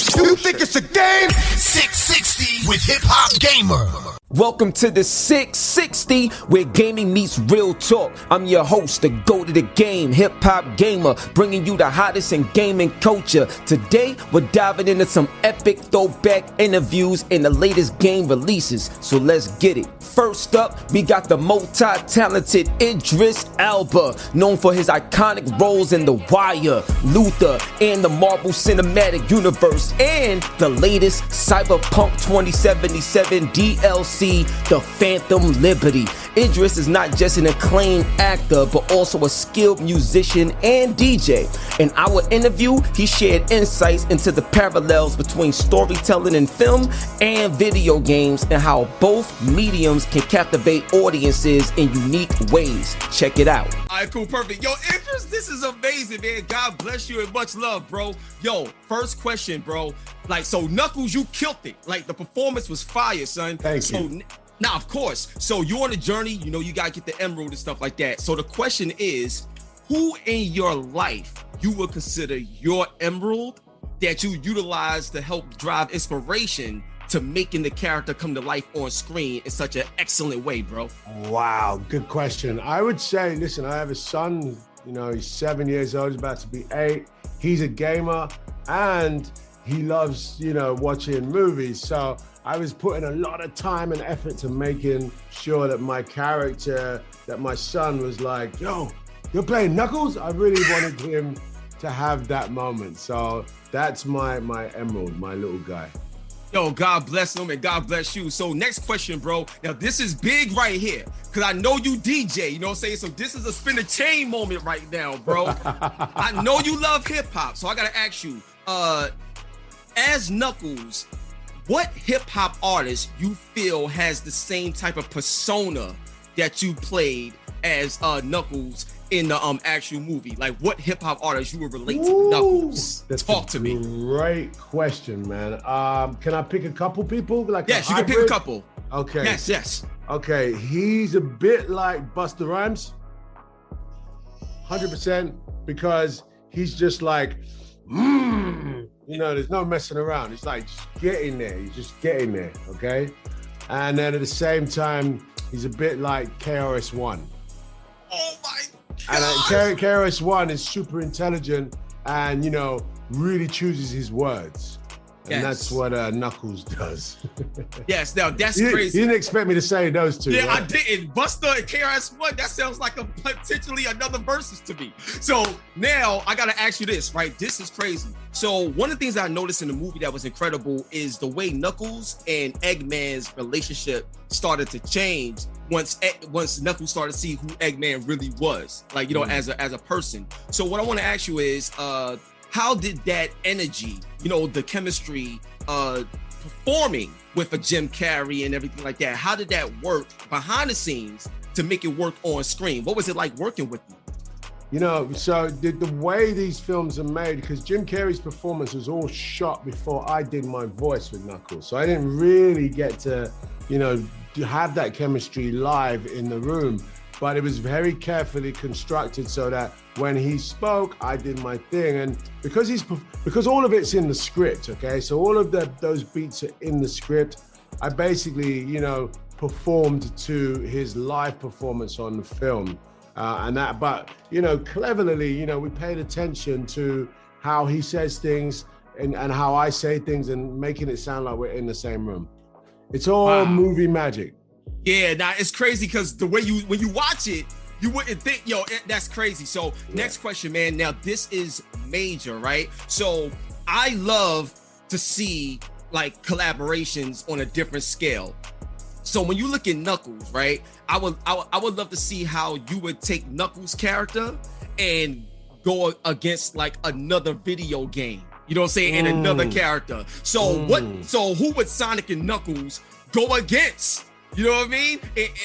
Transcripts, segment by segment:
You think it's a game? 660 with Hip Hop Gamer. Welcome to the 660, where gaming meets real talk. I'm your host, the GOAT of the game, Hip Hop Gamer, bringing you the hottest in gaming culture. Today, we're diving into some epic throwback interviews and the latest game releases. So let's get it. First up, we got the multi-talented Idris Elba, known for his iconic roles in The Wire, Luther, and the Marvel Cinematic Universe, and the latest Cyberpunk 2077 DLC, The Phantom Liberty. Idris is not just an acclaimed actor, but also a skilled musician and DJ. In our interview, he shared insights into the parallels between storytelling in film and video games, and how both mediums can captivate audiences in unique ways. Check it out. All right, cool, perfect. Yo, Idris, this is amazing, man. God bless you and much love, bro. Yo, first question, bro. Like, so Knuckles, you killed it. Like, the performance was fire, son. Thank you. Now, of course. So you're on a journey, you know, you gotta get the emerald and stuff like that. So the question is, who in your life you would consider your emerald that you utilize to help drive inspiration to making the character come to life on screen in such an excellent way, bro? Wow, good question. I would say, listen, I have a son, you know, he's 7 years old, he's about to be 8. He's a gamer and he loves, you know, watching movies. So I was putting a lot of time and effort to making sure that my character, that my son was like, yo, you're playing Knuckles? I really wanted him to have that moment. So that's my emerald, my little guy. Yo, God bless him and God bless you. So next question, bro. Now this is big right here, because I know you DJ, you know what I'm saying? So this is a spin the chain moment right now, bro. I know you love hip hop, so I gotta ask you, as Knuckles, what hip hop artist you feel has the same type of persona that you played as Knuckles in the actual movie? Like, what hip hop artist you would relate to Knuckles? Talk to me. Great question, man. Can I pick a couple people? Like, yes, you can pick a couple. Okay. Yes. Okay, he's a bit like Busta Rhymes, 100%, because he's just like, you know, there's no messing around. It's like, just get in there. You just get in there, okay? And then at the same time, he's a bit like KRS-One. Oh my And God. KRS-One is super intelligent and, you know, really chooses his words. And that's what Knuckles does. Yes, now that's You crazy. didn't expect me to say those two. Yeah, right? I didn't. Busta and KRS-One, that sounds like a potentially another versus to me. So now I gotta ask you this, right? This is crazy. So one of the things I noticed in the movie that was incredible is the way Knuckles and Eggman's relationship started to change once Knuckles started to see who Eggman really was, like, you know, as a person. So what I want to ask you is, how did that energy, you know, the chemistry, performing with a Jim Carrey and everything like that, how did that work behind the scenes to make it work on screen? What was it like working with you? You know, so the way these films are made, because Jim Carrey's performance was all shot before I did my voice with Knuckles. So I didn't really get to, you know, to have that chemistry live in the room. But it was very carefully constructed so that when he spoke, I did my thing. And because all of it's in the script, okay? So all of those beats are in the script. I basically, you know, performed to his live performance on the film. But, you know, cleverly, you know, we paid attention to how he says things and how I say things and making it sound like we're in the same room. It's all movie magic. Yeah, now it's crazy because the way when you watch it, you wouldn't think, yo, that's crazy. So next question, man. Now this is major, right? So I love to see like collaborations on a different scale. So when you look at Knuckles, right? I would love to see how you would take Knuckles' character and go against like another video game. You know what I'm saying? And another character. So who would Sonic and Knuckles go against? You know what I mean?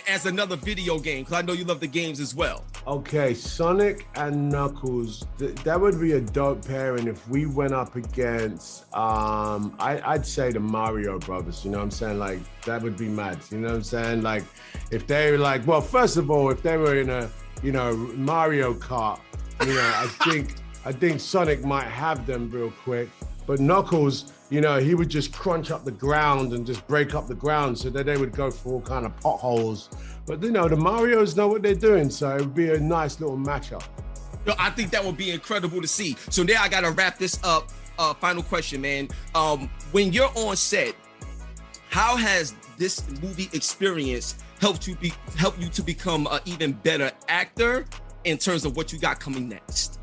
As another video game, because I know you love the games as well. Okay, Sonic and Knuckles, that would be a dope pairing if we went up against, I'd say the Mario Brothers, you know what I'm saying? Like, that would be mad, you know what I'm saying? Like, if they were like, well, first of all, if they were in a, you know, Mario Kart, you know, I think Sonic might have them real quick. But Knuckles, you know, he would just crunch up the ground and just break up the ground so that they would go for all kind of potholes. But, you know, the Marios know what they're doing, so it would be a nice little matchup. Yo, I think that would be incredible to see. So now I got to wrap this up. Final question, man. When you're on set, how has this movie experience helped you to become an even better actor in terms of what you got coming next?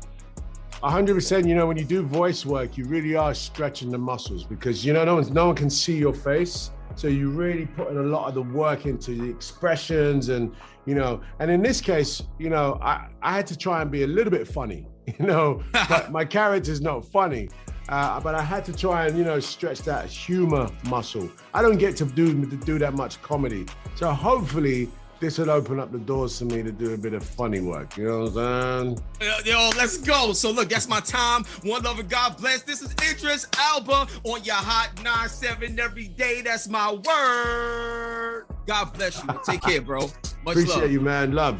100%. You know, when you do voice work, you really are stretching the muscles because, you know, no one can see your face. So you really putting a lot of the work into the expressions and, you know, and in this case, you know, I had to try and be a little bit funny, you know, but my character's not funny. But I had to try and, you know, stretch that humor muscle. I don't get to do that much comedy. So hopefully this will open up the doors for me to do a bit of funny work. You know what I'm saying? Yo, let's go. So look, that's my time. One love and God bless. This is Idris Elba on your Hot 97 every day. That's my word. God bless you. Take care, bro. Much Appreciate love. you, man. Love.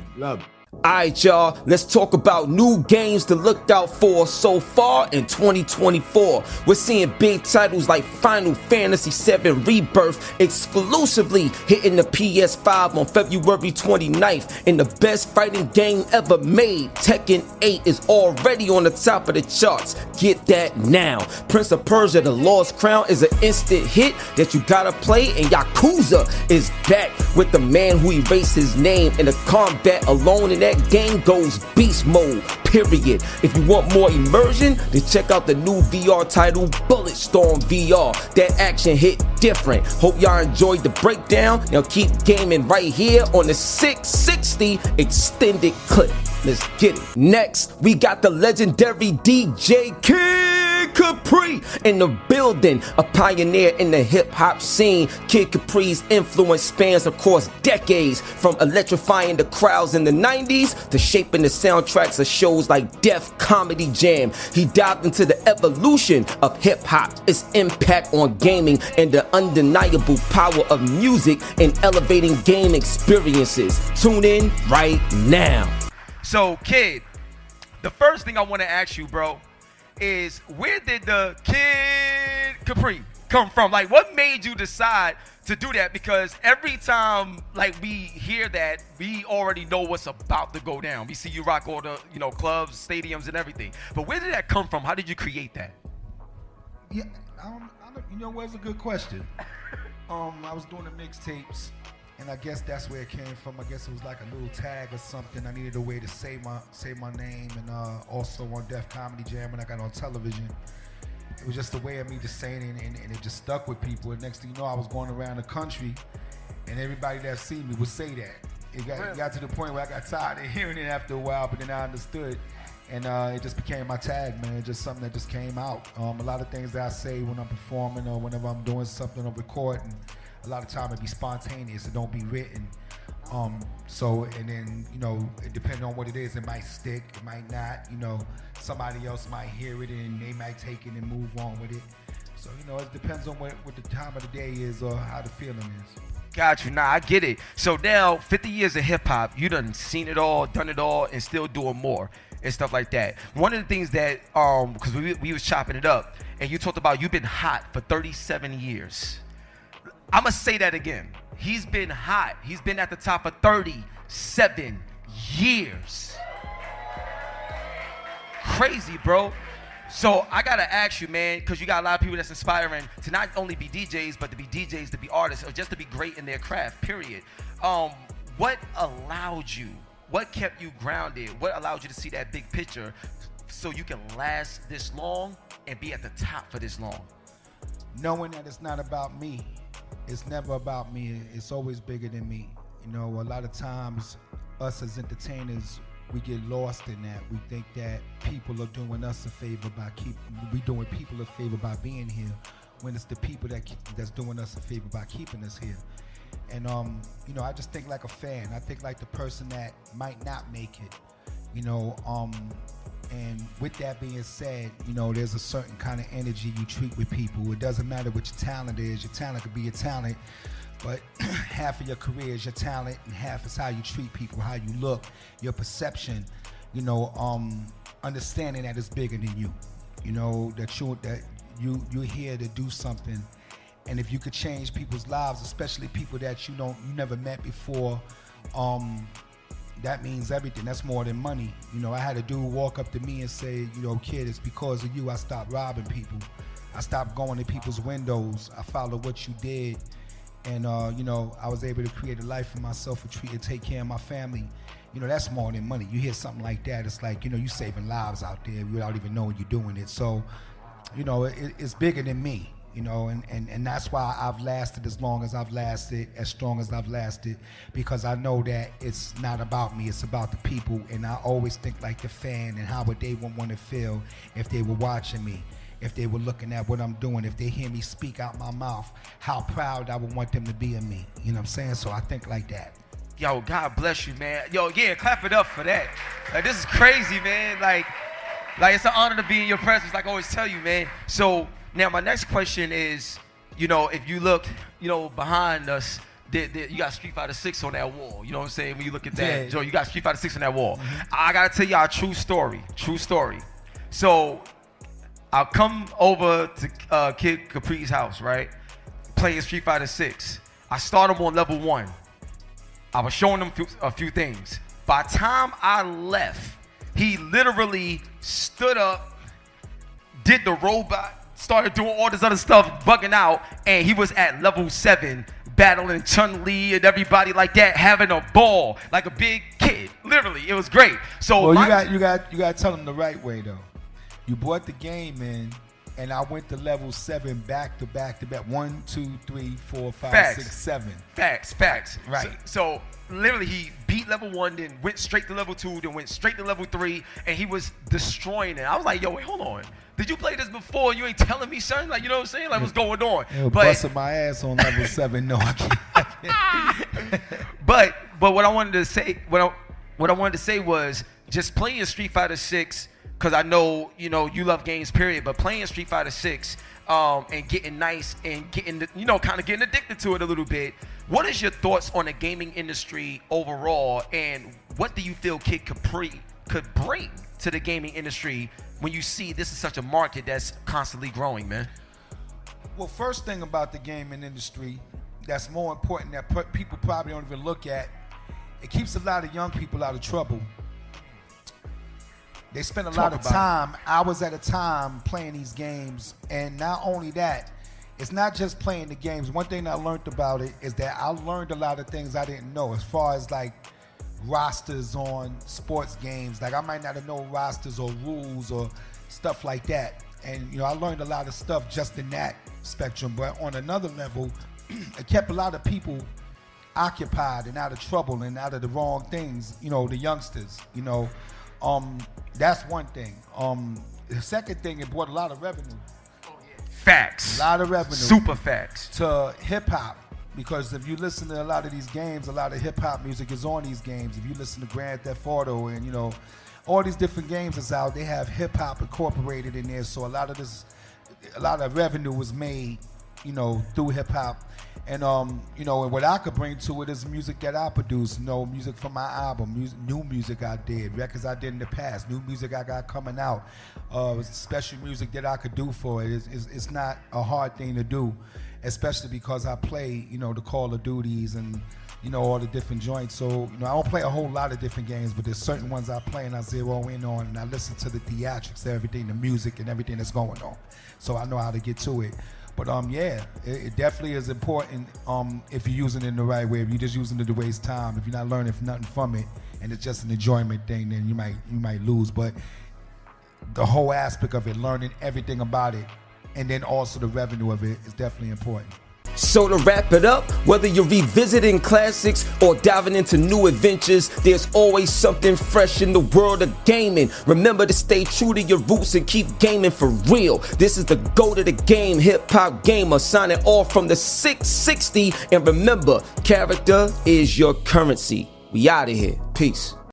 Alright, y'all, let's talk about new games to look out for so far in 2024. We're seeing big titles like Final Fantasy VII Rebirth exclusively hitting the PS5 on February 29th. And the best fighting game ever made, Tekken 8, is already on the top of the charts. Get that now. Prince of Persia, The Lost Crown is an instant hit that you gotta play, and Yakuza is back with the man who erased his name, and the combat alone in that game goes beast mode, period. If you want more immersion, then check out the new VR title, Bulletstorm VR. That action hit different. Hope y'all enjoyed the breakdown. Now keep gaming right here on the 660 extended clip. Let's get it. Next, we got the legendary DJ Kid Capri in the building, a pioneer in the hip-hop scene. Kid Capri's influence spans across decades, from electrifying the crowds in the 90s to shaping the soundtracks of shows like Def Comedy Jam. He dived into the evolution of hip-hop, its impact on gaming, and the undeniable power of music in elevating game experiences. Tune in right now. So, Kid, the first thing I want to ask you, bro, is where did the Kid Capri come from? Like, what made you decide to do that? Because every time, like, we hear that, we already know what's about to go down. We see you rock all the, you know, clubs, stadiums, and everything. But where did that come from? How did you create that? Yeah, I don't, you know what? It's a good question. I was doing the mixtapes, and I guess that's where it came from. I guess it was like a little tag or something. I needed a way to say my name, and also on Def Comedy Jam when I got on television. It was just a way of me just saying it, and it just stuck with people. And next thing you know, I was going around the country, and everybody that seen me would say that. It got to the point where I got tired of hearing it after a while, but then I understood. And it just became my tag, man. It's just something that just came out. A lot of things that I say when I'm performing or whenever I'm doing something or recording, a lot of time it be spontaneous. It don't be written. So, and then, you know, depending on what it is, it might stick, it might not. You know, somebody else might hear it and they might take it and move on with it. So, you know, it depends on what the time of the day is or how the feeling is. Got you. Nah, I get it. So now, 50 years of hip-hop, you done seen it all, done it all, and still doing more and stuff like that. One of the things that, because we was chopping it up, and you talked about you've been hot for 37 years. I'm going to say that again. He's been hot. He's been at the top for 37 years. Crazy, bro. So I got to ask you, man, because you got a lot of people that's inspiring to not only be DJs, but to be DJs, to be artists, or just to be great in their craft, period. What allowed you, what kept you grounded, what allowed you to see that big picture so you can last this long and be at the top for this long? Knowing that it's not about me. It's never about me. It's always bigger than me. You know, a lot of times us as entertainers, we get lost in that. We think that people are doing us a favor by we doing people a favor by being here, when it's the people that's doing us a favor by keeping us here. And you know, I just think like a fan. I think like the person that might not make it. You know, and with that being said, you know, there's a certain kind of energy you treat with people. It doesn't matter what your talent is. Your talent could be your talent, but half of your career is your talent, and half is how you treat people, how you look, your perception. You know, understanding that it's bigger than you. You know, that you're here to do something, and if you could change people's lives, especially people that you never met before, that means everything. That's more than money. You know, I had a dude walk up to me and say, you know, kid, it's because of you I stopped robbing people. I stopped going to people's windows. I followed what you did. And, you know, I was able to create a life for myself and take care of my family. You know, that's more than money. You hear something like that, it's like, you know, you're saving lives out there without even knowing you're doing it. So, you know, it's bigger than me. You know, and that's why I've lasted as long as I've lasted, as strong as I've lasted, because I know that it's not about me, it's about the people. And I always think like the fan, and how would they want to feel if they were watching me, if they were looking at what I'm doing, if they hear me speak out my mouth, how proud I would want them to be of me. You know what I'm saying? So I think like that. Yo, God bless you, man. Yo, yeah, clap it up for that. Like, this is crazy, man. Like it's an honor to be in your presence, like I always tell you, man. So now my next question is, you know, if you look, you know, behind us, you got Street Fighter 6 on that wall. You know what I'm saying? When you look at that, Yeah. Joe, you got Street Fighter 6 on that wall. Mm-hmm. I gotta tell y'all a true story. So I'll come over to Kid Capri's house, right? Playing Street Fighter 6. I start him on level 1. I was showing him a few things. By the time I left, he literally stood up, did the robot, started doing all this other stuff, bugging out, and he was at level 7, battling Chun-Li and everybody like that, having a ball like a big kid. Literally, it was great. So well, you got to tell him the right way though. You brought the game in, and I went to level 7 back to back. 1, 2, 3, 4, 5, 6, 7. Facts. Right. So literally, he beat level 1, then went straight to level 2, then went straight to level 3, and he was destroying it. I was like, yo, wait, hold on. Did you play this before? You ain't telling me, son? Like, you know what I'm saying? Like, what's going on? Busting my ass on level 7. No, I can't. But what I wanted to say, what I wanted to say was just playing Street Fighter 6, because I know, you know, you love games, period. But playing Street Fighter 6 and getting nice and getting, you know, kind of getting addicted to it a little bit. What is your thoughts on the gaming industry overall, and what do you feel Kid Capri could bring to the gaming industry when you see this is such a market that's constantly growing, man? Well, first thing about the gaming industry that's more important that people probably don't even look at, it keeps a lot of young people out of trouble. They spend a lot of time, hours at a time, playing these games. And not only that, it's not just playing the games. One thing I learned about it is that I learned a lot of things I didn't know as far as like rosters on sports games. Like I might not have known rosters or rules or stuff like that. And you know, I learned a lot of stuff just in that spectrum. But on another level, it kept a lot of people occupied and out of trouble and out of the wrong things, you know, the youngsters, you know. That's one thing. The second thing, it brought a lot of revenue. Facts. A lot of revenue. Super facts. To hip hop. Because if you listen to a lot of these games, a lot of hip hop music is on these games. If you listen to Grand Theft Auto and, you know, all these different games that's out, they have hip hop incorporated in there. So a lot of revenue was made, you know, through hip hop. And you know, and what I could bring to it is music that I produce, you know, music from my album, new music I did, records I did in the past, new music I got coming out, special music that I could do for it. It's not a hard thing to do, especially because I play, you know, the Call of Duties and, you know, all the different joints. So, you know, I don't play a whole lot of different games, but there's certain ones I play and I zero in on, and I listen to the theatrics, everything, the music and everything that's going on. So I know how to get to it. But yeah, it definitely is important if you're using it in the right way. If you're just using it to waste time, if you're not learning nothing from it, and it's just an enjoyment thing, then you might lose. But the whole aspect of it, learning everything about it, and then also the revenue of it is definitely important. So to wrap it up, whether you're revisiting classics or diving into new adventures, there's always something fresh in the world of gaming. Remember to stay true to your roots and keep gaming for real. This is the GOAT of the game, Hip Hop Gamer, signing off from the 660. And remember, character is your currency. We out of here. Peace.